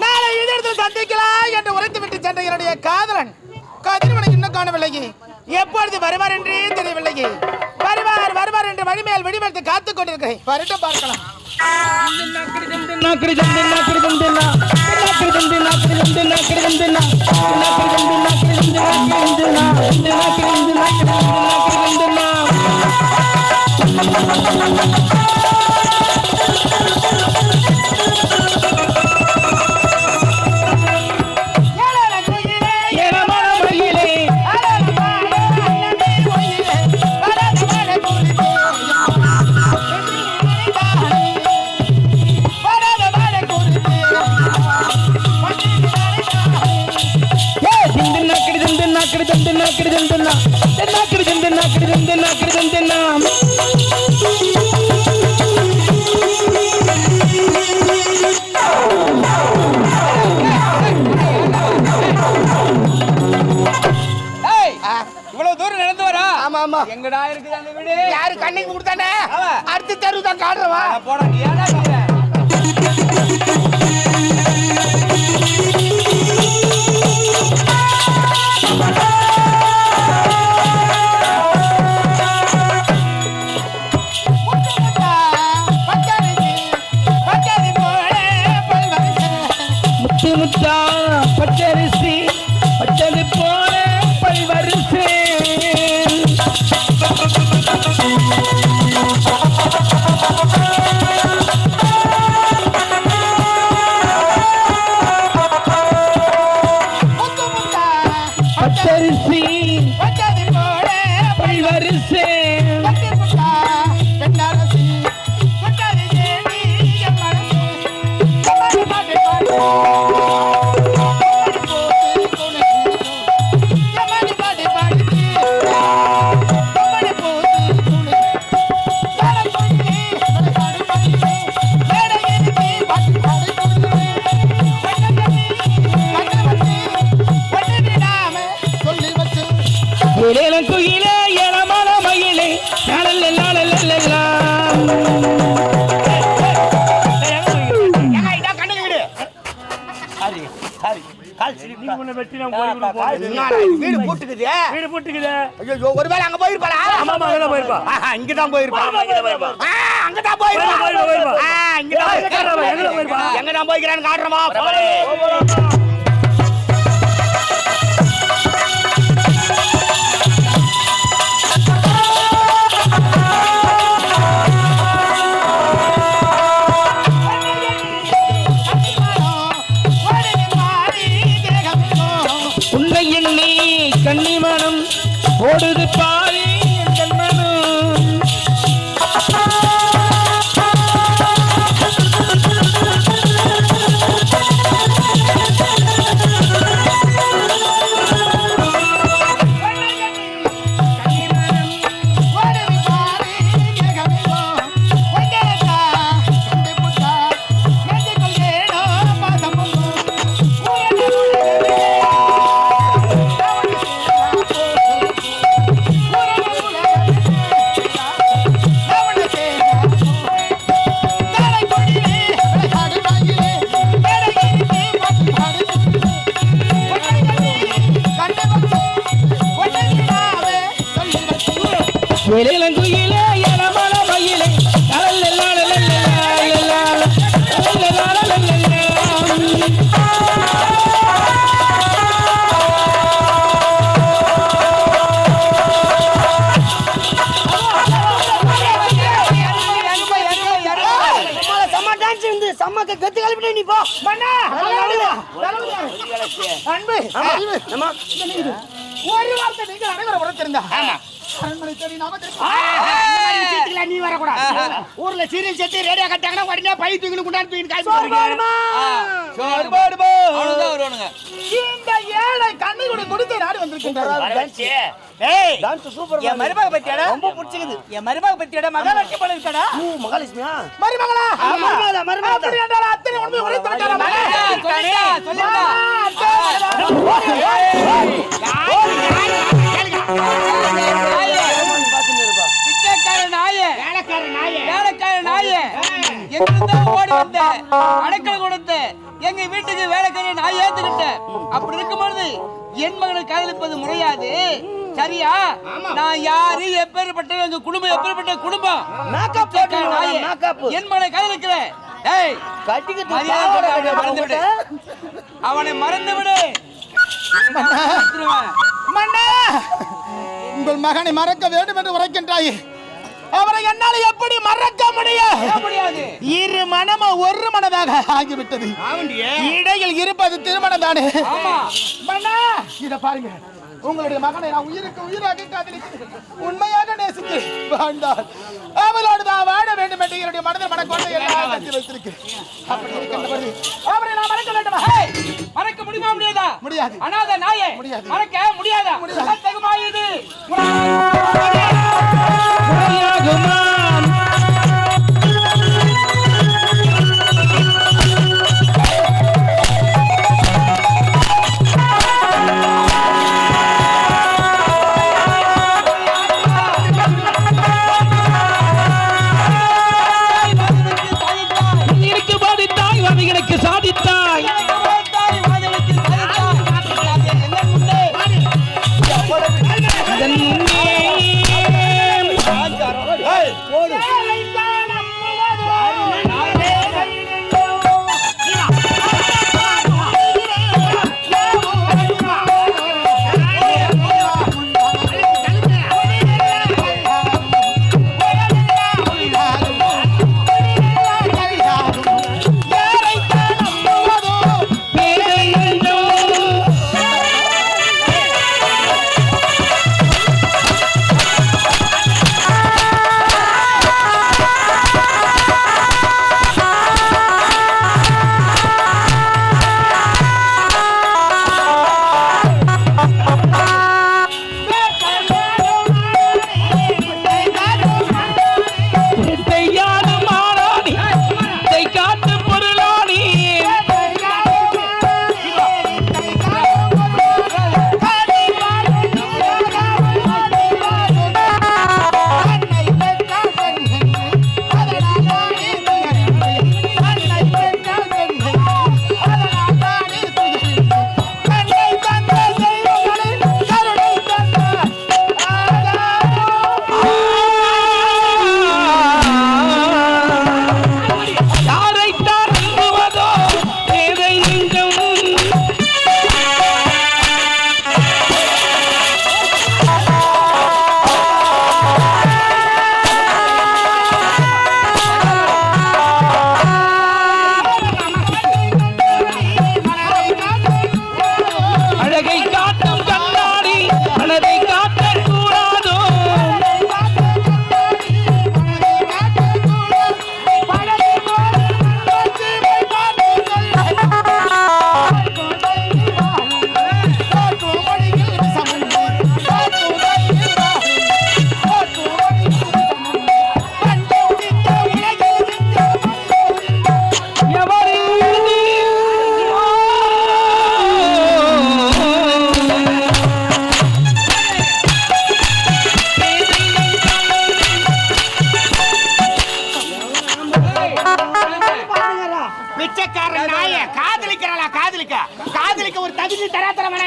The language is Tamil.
நாளை இதற்கு சந்திக்கலாம் என்று உரைத்துவிட்டு சென்ற என்னுடைய காதலன் கதிரவனை இன்னும் காணவில்லை. எப்பொழுது வருவார் என்றே தெரியவில்லை. வருவார் என்று வழிமேல் வெடிவெடுத்து காத்துக் கொண்டிருக்கிறேன். வரட்டும் பார்க்கலாம். இவ்வளவு தூரம் நடந்து வரா? ஆமா ஆமா. எங்கடா இருக்குது அந்த வீடு? யாரு கண்ணுக்கு கொடுத்தானே? அடுத்த தெரு தான் காட்டுறவா? போடா நீ ஏடா முத்தா பச்சரிசி பச்சது போல பல்வரிசை பச்சரிசி பச்சது போல பல்வரிசை குயிலே ஏனமான மயிலே ஒருவேளை அங்க போயிருப்பா. இங்கதான் போயிருப்பா. எங்கதான் போயிருக்கான்னு காட்டுறமா. கன்னிமணம் ஓடுது பாரி குயிலே ஏனமான மயிலே சம்மக்க கத்து கலப்பிட்டே நீ போ. அன்பு ஒரு வார்த்தை நீங்கள் அனைவரும் உரைத்திருந்தா நீ வரக்கூடாது. ஊர்ல சீரியல் செட்டு ரேடியோ கட்டாங்கன்னா உடனே பை தூக்கி கொண்டாந்து இந்த ஏழை கண்ணுகளை கொடுத்து நாடு வந்திருக்கின்றார். என் மருமக பத்தியாடா ரொம்ப பிடிச்சிருக்குது. என் மருமக பத்தியாடா மகாலட்சுமி போல இருக்கடா. மகாலட்சுமியா மருமகளா? அப்படி என்றால் அத்தனை உண்மை உரைத்து விட்டாரா? ஓடி வந்த அடைக்கல் கொடுத்த எங்க வீட்டுக்கு வேலைக்காரி நான் ஏத்துக்கிட்டேன். அப்படி இருக்கும்போது என் மகனை காதலிப்பது முறையாது. சரியா? நான் யாரு, எப்பேற்பட்ட எங்க குடும்பம், எப்பேற்பட்ட குடும்பம், என் மகனை காதலிக்கிறேன். அவனை மறந்து விடு. உங்கள் மகனை மறக்க வேண்டும் என்று உரைக்கின்றாயே, அவரை என்னால் எப்படி மறக்க முடியாது? இரு மனமும் ஒரு மனதாக ஆகிவிட்டது. இடையில் இருப்பது திருமணம் தானே. இத பாருங்க, உங்களுடைய மகனை நான் உயிருக்கு உயிராக காதலிக்கிறேன், உண்மையாக நேசிக்கிறேன். வாழ்ந்தால் அவளோடு தான் வாழ வேண்டும் என்று என்னுடைய மனதில் மனக்கொண்டை எல்லாம் கட்டி வைத்திருக்கிறேன். அப்படி இருக்கின்றபோது அவரை நான் மறக்க வேண்டுமா? மறக்க முடியுமா? முடியாதா? முடியாது. அனாதை நாயே, முடியாது. மறக்க முடியாதா? முடியாது. சாதித்தாய் பிச்சைக்காரன் நாய காதலிக்கிறாளா? காதலிக்க ஒரு தகுதி தராதரமான